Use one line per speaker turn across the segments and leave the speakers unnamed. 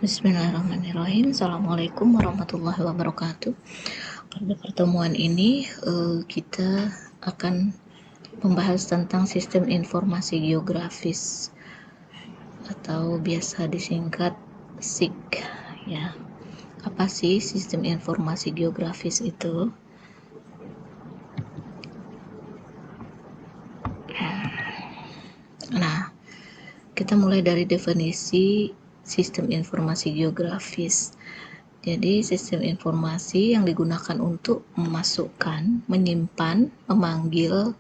Bismillahirrahmanirrahim. Assalamualaikum warahmatullahi wabarakatuh. Pada pertemuan ini kita akan membahas tentang sistem informasi geografis atau biasa disingkat SIG ya. Apa sih sistem informasi geografis itu? Nah, kita mulai dari definisi sistem informasi geografis. Jadi, sistem informasi yang digunakan untuk memasukkan, menyimpan, memanggil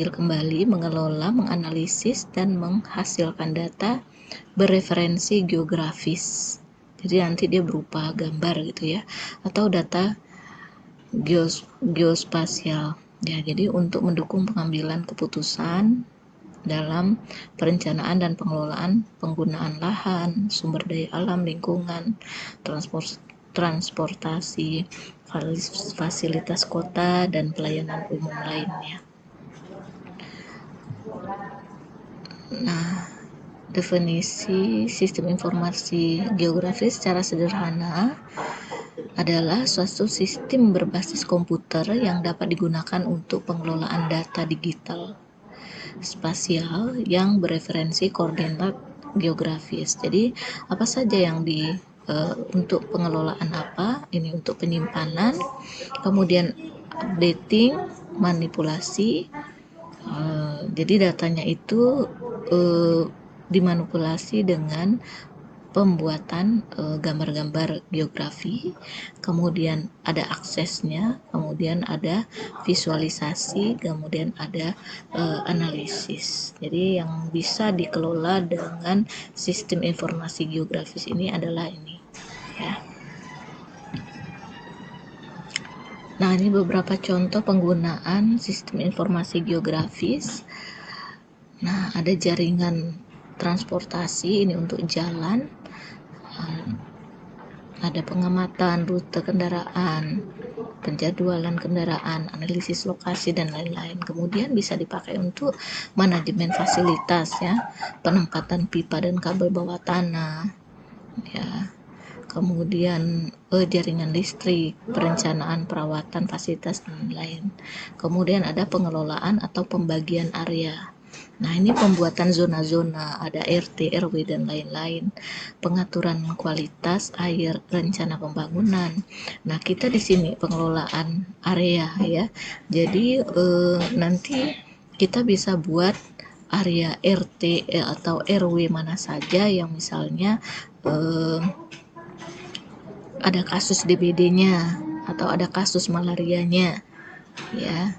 kembali, mengelola, menganalisis, dan menghasilkan data bereferensi geografis. Jadi nanti dia berupa gambar gitu ya, atau data geospasial. Ya, jadi untuk mendukung pengambilan keputusan dalam perencanaan dan pengelolaan penggunaan lahan, sumber daya alam, lingkungan, transportasi, fasilitas kota, dan pelayanan umum lainnya. Nah, definisi sistem informasi geografis secara sederhana adalah suatu sistem berbasis komputer yang dapat digunakan untuk pengelolaan data digital spasial yang bereferensi koordinat geografis. Jadi apa saja yang untuk pengelolaan apa? Ini untuk penyimpanan, kemudian updating, manipulasi. Jadi datanya itu dimanipulasi dengan pembuatan gambar-gambar geografi, kemudian ada aksesnya, kemudian ada visualisasi, kemudian ada analisis. Jadi yang bisa dikelola dengan sistem informasi geografis ini adalah ini ya. Nah, ini beberapa contoh penggunaan sistem informasi geografis. Nah, ada jaringan transportasi, ini untuk jalan, ada pengamatan rute kendaraan, penjadwalan kendaraan, analisis lokasi, dan lain-lain. Kemudian bisa dipakai untuk manajemen fasilitas ya, penempatan pipa dan kabel bawah tanah ya. Kemudian jaringan listrik, perencanaan perawatan fasilitas, dan lain-lain. Kemudian ada pengelolaan atau pembagian area. Nah, ini pembuatan zona-zona, ada RT, RW, dan lain-lain. Pengaturan kualitas air, rencana pembangunan. Nah, kita di sini pengelolaan area ya. Jadi nanti kita bisa buat area RT atau RW mana saja yang misalnya ada kasus DBD-nya atau ada kasus malarianya ya.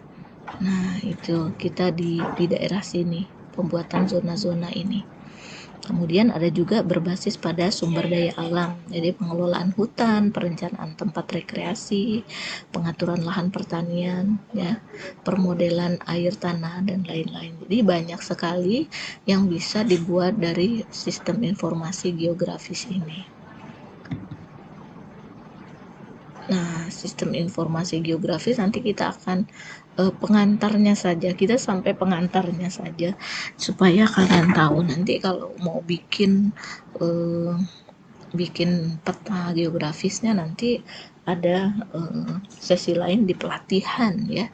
Nah, itu kita di daerah sini pembuatan zona-zona ini. Kemudian ada juga berbasis pada sumber daya alam, jadi pengelolaan hutan, perencanaan tempat rekreasi, pengaturan lahan pertanian, ya, permodelan air tanah, dan lain-lain. Jadi banyak sekali yang bisa dibuat dari sistem informasi geografis ini. Nah, sistem informasi geografis nanti kita akan pengantarnya saja, kita sampai pengantarnya saja supaya kalian tahu nanti kalau mau bikin peta geografisnya nanti ada sesi lain di pelatihan ya.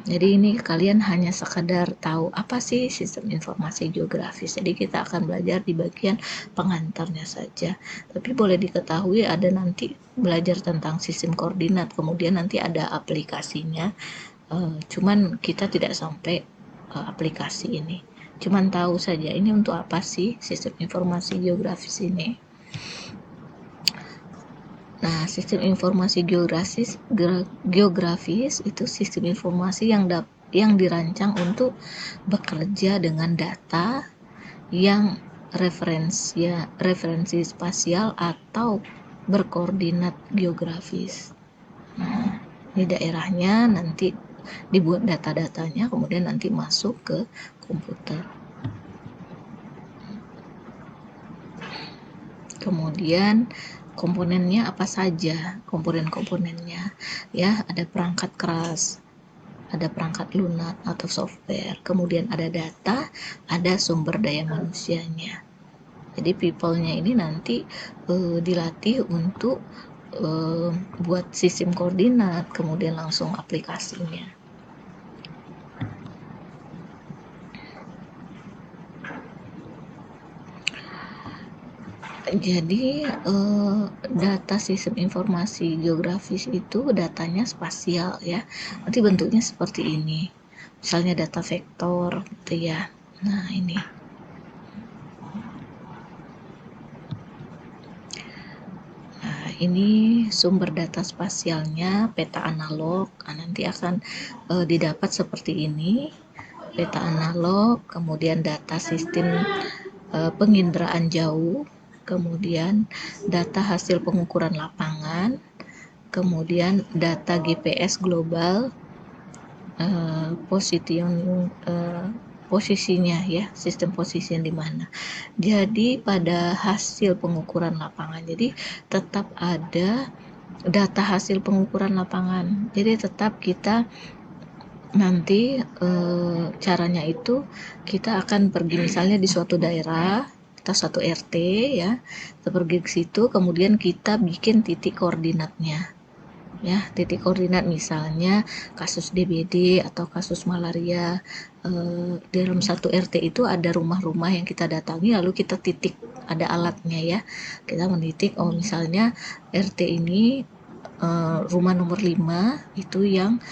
Jadi ini kalian hanya sekadar tahu apa sih sistem informasi geografis. Jadi kita akan belajar di bagian pengantarnya saja. Tapi boleh diketahui ada nanti belajar tentang sistem koordinat, kemudian nanti ada aplikasinya. Cuman kita tidak sampai aplikasi ini. Cuman tahu saja ini untuk apa sih sistem informasi geografis ini. Nah, sistem informasi geografis itu sistem informasi yang dirancang untuk bekerja dengan data yang referensi spasial atau berkoordinat geografis. Nah, ini daerahnya nanti dibuat data-datanya, kemudian nanti masuk ke komputer. Kemudian komponennya apa saja? Komponen-komponennya ya, ada perangkat keras, ada perangkat lunak atau software, kemudian ada data, ada sumber daya manusianya. Jadi people-nya ini nanti dilatih untuk buat sistem koordinat, kemudian langsung aplikasinya. Jadi data sistem informasi geografis itu datanya spasial ya. Nanti bentuknya seperti ini. Misalnya data vektor gitu ya. Nah, ini. Nah, ini sumber data spasialnya peta analog. Nah, nanti akan didapat seperti ini. Peta analog, kemudian data sistem penginderaan jauh, kemudian data hasil pengukuran lapangan, kemudian data GPS global, posisinya ya, sistem posisi di mana. Jadi pada hasil pengukuran lapangan, jadi tetap ada data hasil pengukuran lapangan. Jadi tetap kita nanti caranya itu kita akan pergi misalnya di suatu daerah, kita suatu RT ya, kita pergi ke situ, kemudian kita bikin titik koordinatnya. Ya, titik koordinat misalnya kasus DBD atau kasus malaria, dalam satu RT itu ada rumah-rumah yang kita datangi, lalu kita titik, ada alatnya ya, kita menitik, oh misalnya RT ini rumah nomor 5 itu yang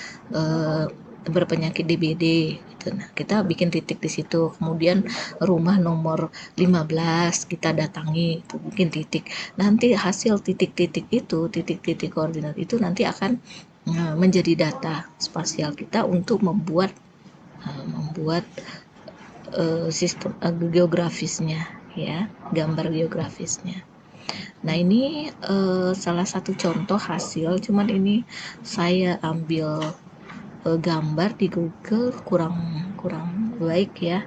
berpenyakit DBD gitu. Nah, kita bikin titik di situ. Kemudian rumah nomor 15 kita datangi, itu bikin titik. Nanti hasil titik-titik itu, titik-titik koordinat itu nanti akan menjadi data spasial kita untuk membuat sistem geografisnya ya, gambar geografisnya. Nah, ini salah satu contoh hasil, cuman ini saya ambil gambar di Google kurang baik ya.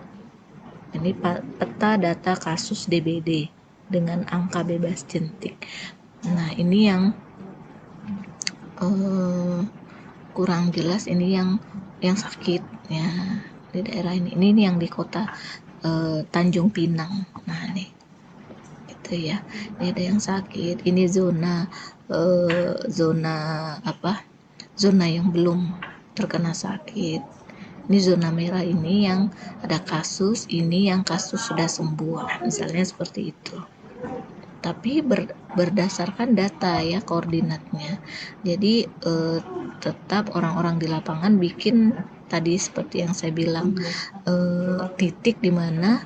Ini peta data kasus DBD dengan angka bebas jentik. Nah, ini yang kurang jelas, ini yang sakit ya di daerah ini. Ini yang di kota Tanjung Pinang. Nah, nih gitu ya. Ini ada yang sakit. Ini zona yang belum terkena sakit. Ini zona merah, ini yang ada kasus, ini yang kasus sudah sembuh, misalnya seperti itu. Tapi berdasarkan data ya, koordinatnya. Jadi tetap orang-orang di lapangan bikin tadi seperti yang saya bilang, titik di mana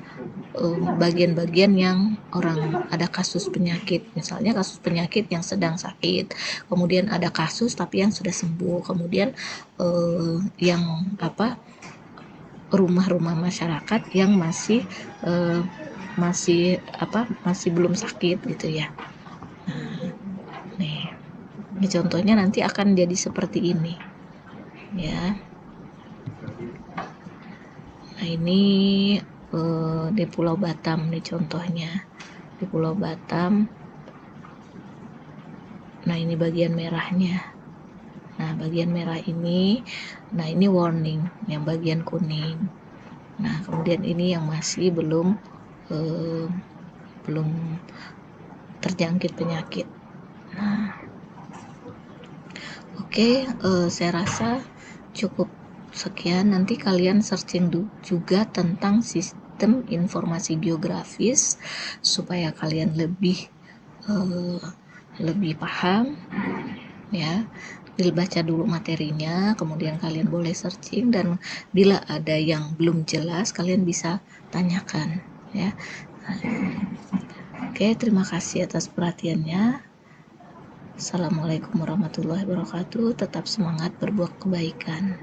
bagian-bagian yang orang ada kasus penyakit, misalnya kasus penyakit yang sedang sakit, kemudian ada kasus tapi yang sudah sembuh, kemudian yang rumah-rumah masyarakat yang masih belum sakit gitu ya. Nah, ini contohnya nanti akan jadi seperti ini ya. Nah, ini di Pulau Batam nih contohnya, di Pulau Batam. Nah, ini bagian merahnya. Nah, bagian merah ini, nah ini warning, yang bagian kuning. Nah, kemudian ini yang masih belum terjangkit penyakit. Nah, oke, saya rasa cukup sekian. Nanti kalian searching juga tentang sistem informasi geografis supaya kalian lebih paham ya. Baca dulu materinya, kemudian kalian boleh searching, dan bila ada yang belum jelas kalian bisa tanyakan ya. Oke, terima kasih atas perhatiannya. Assalamualaikum warahmatullahi wabarakatuh. Tetap semangat berbuat kebaikan.